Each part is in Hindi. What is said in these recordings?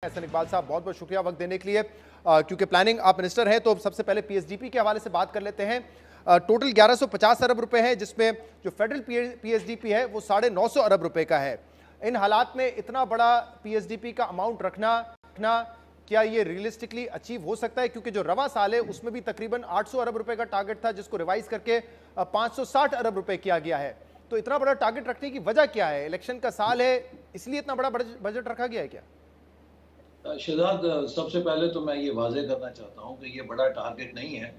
एहसन इकबाल साहब, बहुत बहुत शुक्रिया वक्त देने के लिए। क्योंकि प्लानिंग आप मिनिस्टर हैं, तो सबसे पहले पीएसडीपी के हवाले से बात कर लेते हैं। टोटल 1150 अरब रुपए है, जिसमें जो फेडरल पीएसडीपी है वो 950 अरब रुपए का है। इन हालात में इतना बड़ा पीएसडीपी का अमाउंट रखना क्या ये रियलिस्टिकली अचीव हो सकता है? क्योंकि जो रवा साल है उसमें भी तकरीबन 800 अरब रुपए का टारगेट था, जिसको रिवाइज करके 560 अरब रुपए किया गया है। तो इतना बड़ा टारगेट रखने की वजह क्या है? इलेक्शन का साल है, इसलिए इतना बड़ा बजट रखा गया है क्या? शहजाद, सबसे पहले तो मैं ये वाजे करना चाहता हूँ कि ये बड़ा टारगेट नहीं है,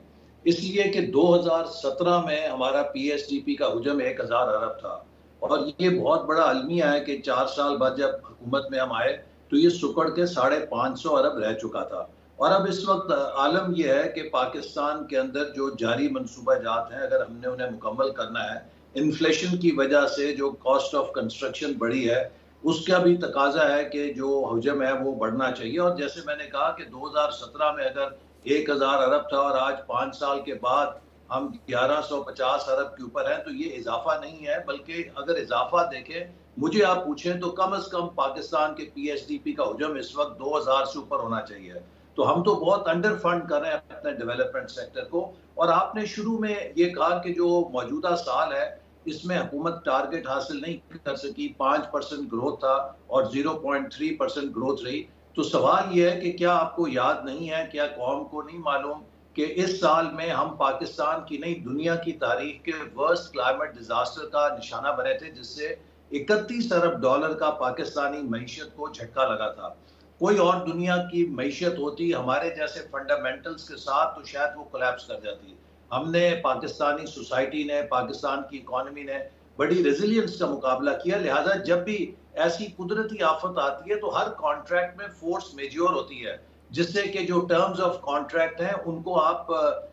इसलिए कि 2017 में हमारा पीएसडीपी का हुजम 1000 अरब था और ये बहुत बड़ा अलमिया है कि 4 साल बाद जब हुकूमत में हम आए तो ये सुकड़ के 550 अरब रह चुका था। और अब इस वक्त आलम यह है कि पाकिस्तान के अंदर जो जारी मनसूबा जात हैं, अगर हमने उन्हें मुकम्मल करना है, इन्फ्लेशन की वजह से जो कॉस्ट ऑफ कंस्ट्रक्शन बढ़ी है उसका भी तकाजा है कि जो हजम है वो बढ़ना चाहिए। और जैसे मैंने कहा कि 2017 में अगर 1000 अरब था और आज 5 साल के बाद हम 1150 अरब के ऊपर हैं, तो ये इजाफा नहीं है, बल्कि अगर इजाफा देखें, मुझे आप पूछें तो कम से कम पाकिस्तान के पीएसडीपी का हजम इस वक्त 2000 से ऊपर होना चाहिए। तो हम तो बहुत अंडर फंड कर रहे हैं अपने डेवलपमेंट सेक्टर को। और आपने शुरू में ये कहा कि जो मौजूदा साल है इसमें हुकूमत टारगेट हासिल नहीं कर सकी, 5% ग्रोथ था और 0.3% ग्रोथ रही। तो सवाल यह है कि क्या आपको याद नहीं है, क्या कौम को नहीं मालूम कि इस साल में हम पाकिस्तान की नहीं दुनिया की तारीख के वर्स्ट क्लाइमेट डिजास्टर का निशाना बने थे, जिससे 31 अरब डॉलर का पाकिस्तानी मईशत को झटका लगा था। कोई और दुनिया की मईशत होती हमारे जैसे फंडामेंटल्स के साथ तो शायद वो कोलैप्स कर जाती। हमने पाकिस्तानी सोसाइटी ने, पाकिस्तान की इकोनॉमी ने बड़ी रेजिलियंस का मुकाबला किया। लिहाजा जब भी ऐसी कुदरती आफत आती है तो हर कॉन्ट्रैक्ट में फोर्स मेजोर होती है, जिससे कि जो टर्म्स ऑफ कॉन्ट्रैक्ट हैं उनको आप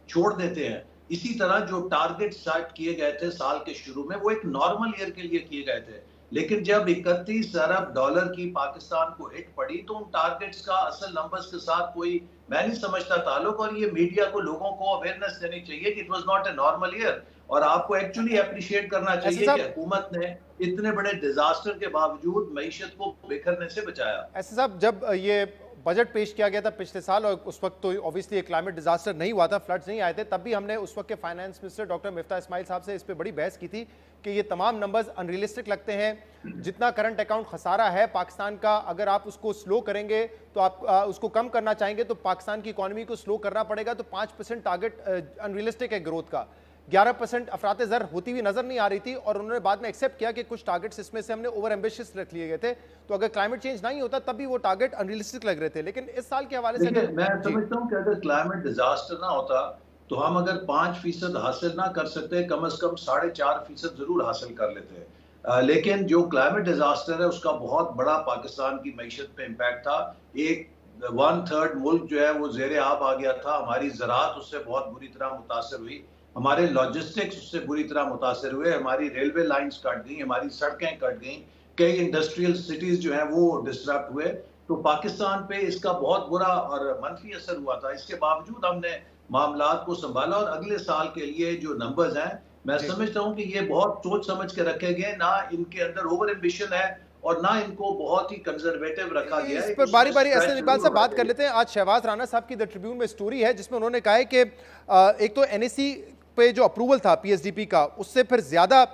छोड़ देते हैं। इसी तरह जो टारगेट सेट किए गए थे साल के शुरू में वो एक नॉर्मल ईयर के लिए किए गए थे, लेकिन जब 31 अरब डॉलर की पाकिस्तान को हिट पड़ी तो उन टारगेट्स का असल नंबर्स के साथ कोई मैं नहीं समझता ताल्लुक। और ये मीडिया को, लोगों को अवेयरनेस देनी चाहिए कि it was not a normal year. और आपको एक्चुअली अप्रिशिएट करना चाहिए कि हुकूमत ने इतने बड़े डिजास्टर के बावजूद मईशत को बिखरने से बचाया। ऐसे साहब, जब ये बजट पेश किया गया था पिछले साल, और उस वक्त तो ऑब्वियसली एक क्लाइमेट डिजास्टर नहीं हुआ था, फ्लड्स नहीं आए थे, तब भी हमने उस वक्त के finance minister doctor Miftah Ismail साहब से इस पे बड़ी बहस की थी कि ये तमाम नंबर्स अनरियलिस्टिक लगते हैं। जितना करंट अकाउंट खसारा है पाकिस्तान का, अगर आप उसको स्लो करेंगे तो आप उसको कम करना चाहेंगे तो पाकिस्तान की इकोनॉमी को स्लो करना पड़ेगा। तो 5% टारगेट अनरियलिस्टिक है ग्रोथ का। 11% अफराते ज़र होती हुई नजर नहीं आ रही थी, और उन्होंने बाद में एक्सेप्ट किया कि कुछ टारगेट्स इसमें से हमने ओवर एम्बिशियस रख लिए गए थे। तो अगर क्लाइमेट चेंज नहीं होता तब भी वो टारगेट अनरियलिस्टिक लग रहे थे। लेकिन इस साल के हवाले से मैं समझता हूँ कि अगर क्लाइमेट डिजास्टर ना होता तो हम अगर 5% हासिल ना कर सकते, कम से कम 4.5% जरूर हासिल कर लेते। लेकिन जो क्लाइमेट डिजास्टर है उसका बहुत बड़ा पाकिस्तान की मईशत पे इम्पैक्ट था। 1/3 मुल्क जो है वो जेर आब आ गया था। हमारी ज़राअत उससे बहुत बुरी तरह मुतासर हुई, हमारे लॉजिस्टिक्स उससे बुरी तरह मुतासर हुए, हमारी रेलवे लाइंस कट गई, हमारी सड़कें कट गई, कई इंडस्ट्रियल सिटीज जो हैं वो डिस्टर्ब हुए। तो पाकिस्तान पे इसका बहुत बुरा और मनफी असर हुआ था। इसके बावजूद हमने मामलात को संभाला और अगले साल के लिए जो नंबर्स हैं, मैं समझता हूँ कि ये बहुत सोच समझ के रखे गए, ना इनके अंदर ओवर एम्बिशन है और ना इनको बहुत ही कंजर्वेटिव रखा गया है। इस पर बारी बारी एहसन इकबाल से बात कर लेते हैं। आज शहबाज राना साहब की द ट्रिब्यून में स्टोरी है जिसमें उन्होंने कहा है कि एक तो एनएसी पे जो अप्रूवल था पीएसडीपी का, उससे फिर ज्यादा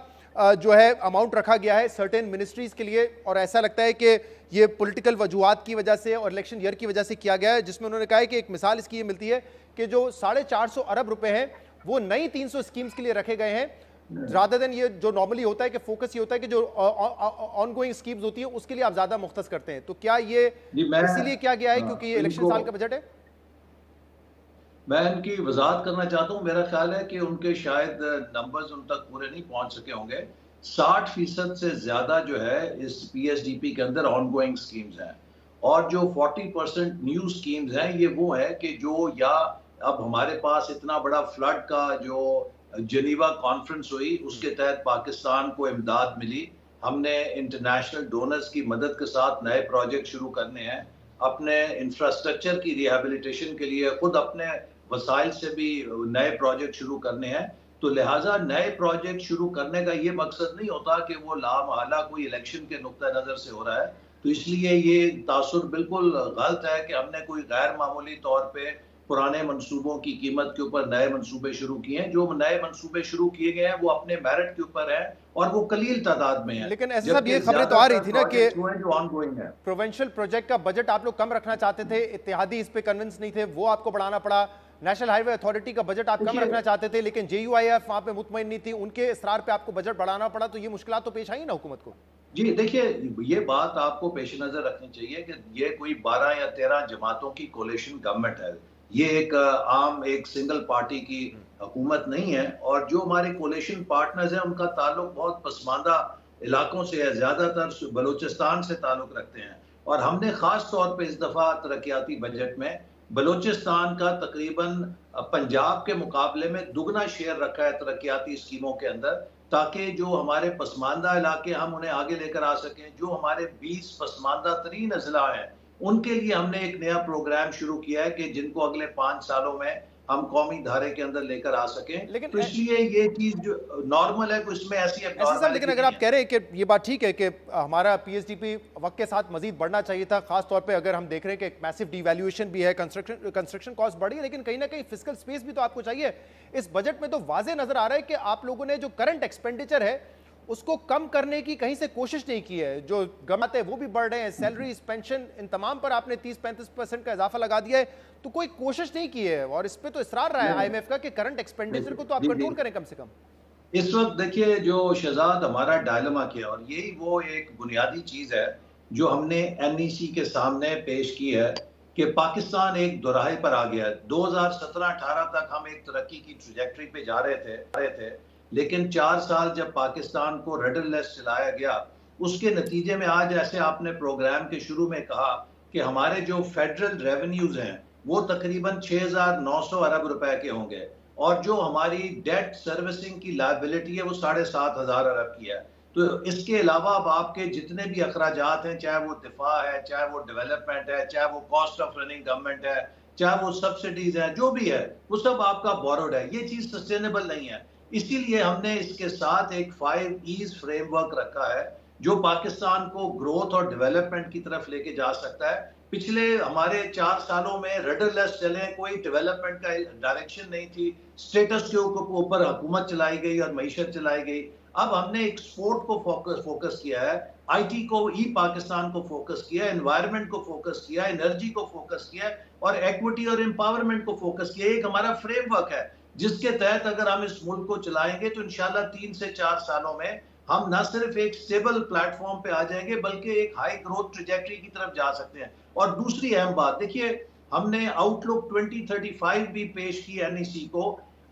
जो है अमाउंट रखा गया है सर्टेन मिनिस्ट्रीज के लिए, और ऐसा लगता है कि ये पॉलिटिकल वजूहात की वजह से और इलेक्शन ईयर की वजह से किया गया है। जिसमें उन्होंने कहा है कि एक मिसाल इसकी ये मिलती है कि जो 450 अरब रुपए हैं वो नई 300 स्कीम्स के लिए रखे गए हैं, रादर देन ये जो नॉर्मली होता है कि फोकस ये होता है कि जो ऑन गोइंग स्कीम्स होती है उसके लिए आप ज्यादा मुख्तस करते हैं। तो क्या ये इसीलिए किया गया है क्योंकि ये इलेक्शन साल का बजट है? मैं इनकी वजाहत करना चाहता हूँ। मेरा ख्याल है कि उनके शायद नंबर्स उन तक पूरे नहीं पहुंच सके होंगे। 60% से ज्यादा जो है इस पीएसडीपी के अंदर ऑनगोइंग स्कीम्स हैं, और जो 40% न्यू स्कीम्स हैं ये वो है कि जो, या अब हमारे पास इतना बड़ा फ्लड का जो जेनीवा कॉन्फ्रेंस हुई उसके तहत पाकिस्तान को इमदाद मिली। हमने इंटरनेशनल डोनर्स की मदद के साथ नए प्रोजेक्ट शुरू करने हैं, अपने इंफ्रास्ट्रक्चर की रिहेबिलिटेशन के लिए खुद अपने वसाइल से भी नए प्रोजेक्ट शुरू करने हैं। तो लिहाजा नए प्रोजेक्ट शुरू करने का ये मकसद नहीं होता कि वो लामहला कोई इलेक्शन के नुक्ता नजर से हो रहा है, तो इसलिए ये तासुर बिल्कुल गलत है कि हमने कोई गैर मामूली तौर पे पुराने मंसूबों की कीमत के ऊपर नए मंसूबे शुरू किए हैं। जो नए मंसूबे शुरू किए गए हैं वो अपने मेरिट के ऊपर है और वो कलील तादाद में है, लेकिन ऐसे साहब जबकि ये खबरें तो आ रही थी ना कि जो ऑनगोइंग है। प्रोविंशियल प्रोजेक्ट का बजट आप लोग कम रखना चाहते थे, इत्तेहादी इस पे कन्विंस नहीं थे, वो आपको बढ़ाना पड़ा। नेशनल हाईवे अथॉरिटी का बजट आप कम रखना चाहते थे, लेकिन JUIF वहां पे मुतमईन नहीं थी, उनके इसरार पे आपको बजट बढ़ाना पड़ा। तो ये मुश्किलात तो पेश आई ना हुकूमत को। जी देखिए, ये बात आपको पेश नजर रखनी चाहिए कि ये कोई 12 या 13 जमातों की कोलिशन गवर्नमेंट है। ये एक आम एक सिंगल पार्टी की हुकूमत नहीं है। और जो हमारे कोलिशन पार्टनर्स हैं उनका ताल्लुक बहुत पसमानदा इलाकों से है, ज्यादातर बलूचिस्तान से ताल्लुक रखते हैं। और हमने खास तौर पे इस दफा तरक्याती बजट में बलूचिस्तान का तकरीबन पंजाब के मुकाबले में दुगना शेयर रखा है तरक्याती स्कीमों के अंदर, ताकि जो हमारे पसमानदा इलाके हम उन्हें आगे लेकर आ सकें। जो हमारे 20 पसमानदा तरीन अजला हैं उनके लिए हमने एक नया प्रोग्राम शुरू किया है कि जिनको अगले 5 सालों में हम कौमी धारे के अंदर लेकर आ सकें। लेकिन तो इसलिए ये चीज जो नॉर्मल है, इसमें ऐसी साहब, लेकिन अगर आप कह रहे हैं कि ये बात ठीक है कि हमारा PSDP वक्त के साथ मजीद बढ़ना चाहिए था, खासतौर पे अगर हम देख रहे हैं कि एक मैसिव डिवैल्यूएशन भी है, कंस्ट्रक्शन कॉस्ट बढ़ी है, लेकिन कहीं ना कहीं फिस्कल स्पेस भी तो आपको चाहिए। इस बजट में तो वाजे नजर आ रहा है कि आप लोगों ने जो करंट एक्सपेंडिचर है उसको कम करने की कहीं से कोशिश नहीं की है। जो गमाते वो भी बढ़ रहे हैं, सैलरीज, पेंशन, इन तमाम पर आपने 30-35% का इजाफा लगा दिया है, तो कोई कोशिश नहीं की है। और इस पे तो इसरार रहा है IMF का कि करंट एक्सपेंडिचर को तो आप कंट्रोल करें कम से कम। इस वक्त देखिए जो शहजाद हमारा डायलेमा किया, और यही वो एक बुनियादी चीज है जो हमने NEC के सामने पेश की है कि पाकिस्तान एक दोराहे पर आ गया है। 2017-18 तक हम एक तरक्की की ट्रैजेक्टरी पे जा रहे थे, लेकिन 4 साल जब पाकिस्तान को रडरलेस चलाया गया, उसके नतीजे में आज, ऐसे आपने प्रोग्राम के शुरू में कहा, कि हमारे जो फेडरल रेवेन्यूज हैं वो तकरीबन 6,900 अरब रुपए के होंगे, और जो हमारी डेट सर्विसिंग की लायबिलिटी है वो 7,500 अरब की है। तो इसके अलावा अब आपके जितने भी अखराजात हैं, चाहे वो दिफा है, चाहे वो डेवलपमेंट है, चाहे वो कॉस्ट ऑफ रनिंग गवर्नमेंट है, चाहे वो सब्सिडीज है, जो भी है वो सब आपका बोरोड है। ये चीज सस्टेनेबल नहीं है। इसीलिए हमने इसके साथ एक 5 E's फ्रेमवर्क रखा है जो पाकिस्तान को ग्रोथ और डेवलपमेंट की तरफ लेके जा सकता है। पिछले हमारे 4 सालों में रडरलेस चले, कोई डेवलपमेंट का डायरेक्शन नहीं थी, स्टेटस के ऊपर हुकूमत चलाई गई और मईशत चलाई गई। अब हमने एक्सपोर्ट को फोकस किया है, IT को, पाकिस्तान को फोकस किया, एनवायरनमेंट को फोकस किया, एनर्जी को फोकस किया, और इक्विटी और एम्पावरमेंट को फोकस किया। एक हमारा फ्रेमवर्क है जिसके तहत अगर हम इस मुल्क को चलाएंगे तो इंशाल्लाह 3 से 4 सालों में हम न सिर्फ एक स्टेबल प्लेटफॉर्म पे आ जाएंगे, बल्कि एक हाई ग्रोथ ट्रैजेक्टरी की तरफ जा सकते हैं। और दूसरी अहम बात देखिए, हमने आउटलुक 2035 भी पेश की NEC को।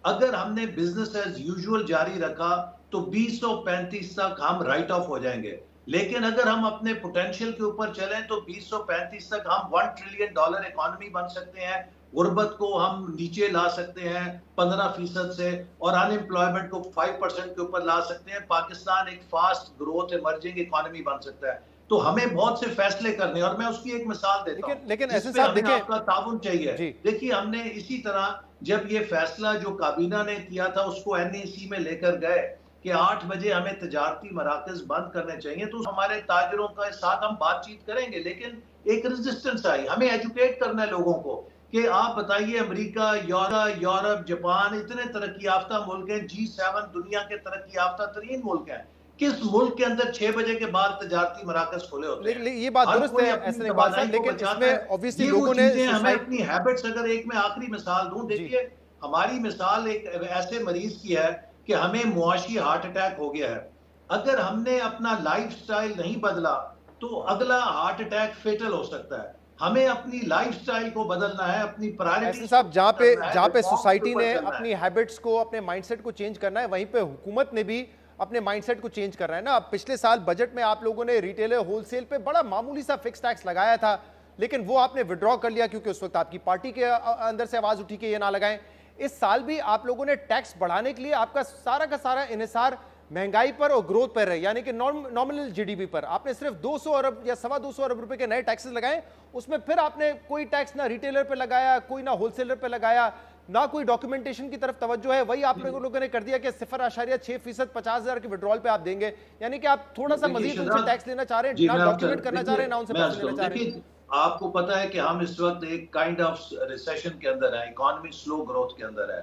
अगर हमने बिजनेस एज यूजुअल जारी रखा तो 2035 तक हम राइट ऑफ हो जाएंगे, लेकिन अगर हम अपने पोटेंशियल के ऊपर चलें तो 2035 तक हम $1 ट्रिलियन इकोनॉमी बन सकते हैं। गुर्बत को हम नीचे ला सकते हैं 15% से, और अनएम्प्लॉयमेंट को 5% के ऊपर ला सकते हैं। पाकिस्तान एक फास्ट ग्रोथ इमर्जिंग इकोनॉमी बन सकता है। तो हमें बहुत से फैसले करने, और मैं उसकी एक मिसाल देता हूं, लेकिन ऐसे साहब देखिए, आपका ताउन चाहिए। देखिए, हमने इसी तरह जब ये फैसला जो काबीना ने किया था उसको NEC में लेकर गए कि 8 बजे हमें तजारती मराकज बंद करने चाहिए, तो हमारे ताजरों के साथ हम बातचीत करेंगे, लेकिन एक रेजिस्टेंस आई। हमें एजुकेट करना है लोगों को कि आप बताइए, अमेरिका, यूरोप, जापान इतने तरक्की याफ्ता मुल्क हैं, G7 दुनिया के तरक्की याफ्ता तरीन मुल्क हैं, किस मुल्क के अंदर 6 बजे के बाद तजारती मराकज खोले होते हैं? ये बात दुरुस्त है, ऐसे नहीं बात है, लेकिन इसमें ऑब्वियसली लोगों ने हमें अपनी हैबिट्स, अगर एक मैं आखिरी मिसाल दूं, देखिए हमारी मिसाल एक ऐसे मरीज की है कि हमें मुआशी हार्ट अटैक हो गया है। अगर हमने अपना लाइफस्टाइल नहीं बदला तो अगला हार्ट अटैक फेटल हो सकता है। हमें अपनी लाइफस्टाइल को बदलना है, अपनी प्रायोरिटी साहब, जहाँ पे सोसाइटी ने अपनी हैबिट्स को, अपने माइंडसेट को चेंज करना है, वहीं पे हुकूमत ने भी अपने माइंडसेट को चेंज करना है ना। पिछले साल बजट में आप लोगों ने रिटेल होलसेल पे बड़ा मामूली सा फिक्स टैक्स लगाया था, लेकिन वो आपने विड्रॉ कर लिया क्योंकि उस वक्त आपकी पार्टी के अंदर से आवाज उठी कि ये ना लगाएं। इस साल भी आप लोगों ने टैक्स बढ़ाने के लिए आपका सारा का सारा इन्हिसार महंगाई पर और ग्रोथ पर है, यानी कि नॉमिनल GDP पर आपने सिर्फ 200 अरब या 225 अरब रुपए के नए टैक्सेस लगाए। उसमें फिर आपने कोई टैक्स ना रिटेलर पे लगाया, कोई ना होलसेलर पे लगाया, ना कोई डॉक्यूमेंटेशन की तरफ तवज्जो है। वही आप लोगों ने कर दिया कि 0.6% 50,000 के विड्रॉल पे आप देंगे, यानी कि आप थोड़ा सा मजीद उनसे टैक्स लेना चाह रहे हैं, ना डॉक्यूमेंट करना चाह रहे हैं, ना उनसे पैसे लेना चाह रहे हैं। आपको पता है कि हम इस वक्त एक काइंड ऑफ रिसेशन के अंदर है, इकोनॉमी स्लो ग्रोथ के अंदर है।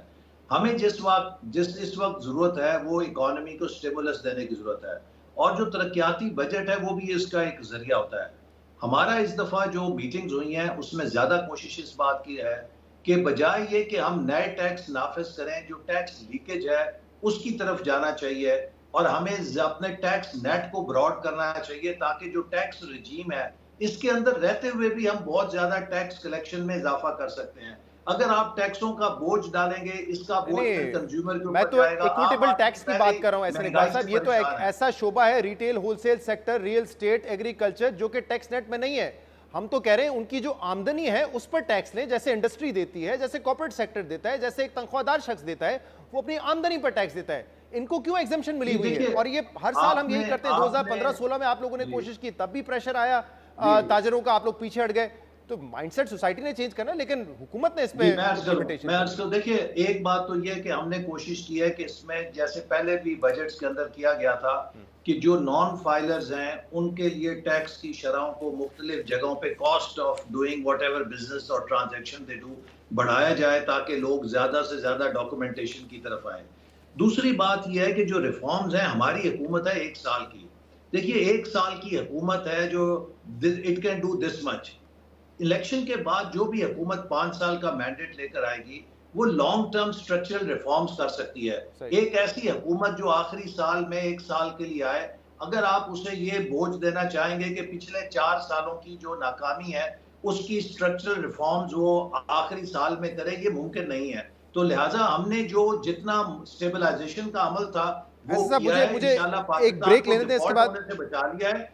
हमें जिस इस वक्त जरूरत है वो इकोनॉमी को स्टिमुलस देने की जरूरत है, और जो तरक्याती बजट है वो भी इसका एक जरिया होता है। हमारा इस दफा जो मीटिंग्स हुई हैं उसमें ज्यादा कोशिश इस बात की है कि बजाय ये कि हम नए टैक्स नाफिज करें, जो टैक्स लीकेज है उसकी तरफ जाना चाहिए, और हमें अपने टैक्स नेट को ब्रॉड करना चाहिए, ताकि जो टैक्स रिजीम है इसके अंदर रहते हुए भी हम बहुत ज्यादा टैक्स कलेक्शन में इजाफा कर सकते हैं। अगर आप टैक्सों का बोझ डालेंगे, इसका बोझ कंज्यूमर के मैं ऊपर तो जाएगा। इक्विटेबल टैक्स की बात कर रहा हूं। ऐसे इकबाल साहब, ये तो एक ऐसा शोबा है, retail, wholesale sector, real estate, agriculture, जो कि टैक्स नेट में नहीं है। हम तो कह रहे हैं उनकी जो आमदनी है उस पर टैक्स लें, जैसे इंडस्ट्री देती है, जैसे कॉर्पोरेट सेक्टर देता है, जैसे एक तनख्वाहदार शख्स देता है, वो अपनी आमदनी पर टैक्स देता है। इनको क्यों एग्जम्पशन मिली हुई है? और ये हर साल हम यही करते हैं। 2015-16 में आप लोगों ने कोशिश की, तब भी प्रेशर आया ताजरों का, आप लोग पीछे हट गए। तो माइंडसेट सोसाइटी ने चेंज करना, लेकिन हुकूमत ने इस पे मैं देखिए, एक बात तो ये है कि हमने कोशिश की है कि इसमें जैसे पहले भी बजट्स के अंदर किया गया था कि जो नॉन फाइलर्स हैं उनके लिए टैक्स की शरहों को मुख्तलिफ जगहों पे cost of doing whatever business और ट्रांजैक्शन दे डू बढ़ाया जाए, ताकि लोग ज्यादा से ज्यादा डॉक्यूमेंटेशन की तरफ आए। दूसरी बात यह है कि जो रिफॉर्म्स हैं, हमारी हुकूमत है 1 साल की। देखिए 1 साल की हुकूमत है जो it can do this much. Election के बाद जो भी हुकूमत 5 साल का मैंडेट लेकर आएगी वो लॉन्ग टर्म स्ट्रक्चरल रिफॉर्म्स कर सकती है। एक ऐसी हुकूमत जो आखिरी साल में 1 साल के लिए आए, अगर आप उसे ये बोझ देना चाहेंगे कि पिछले 4 सालों की जो नाकामी है उसकी स्ट्रक्चरल रिफॉर्म्स वो आखिरी साल में करे, ये मुमकिन नहीं है। तो लिहाजा हमने जो जितना स्टेबलाइजेशन का अमल था वो किया है, मुझे एक ब्रेक लेने दें, इसके बाद से बचा लिया है।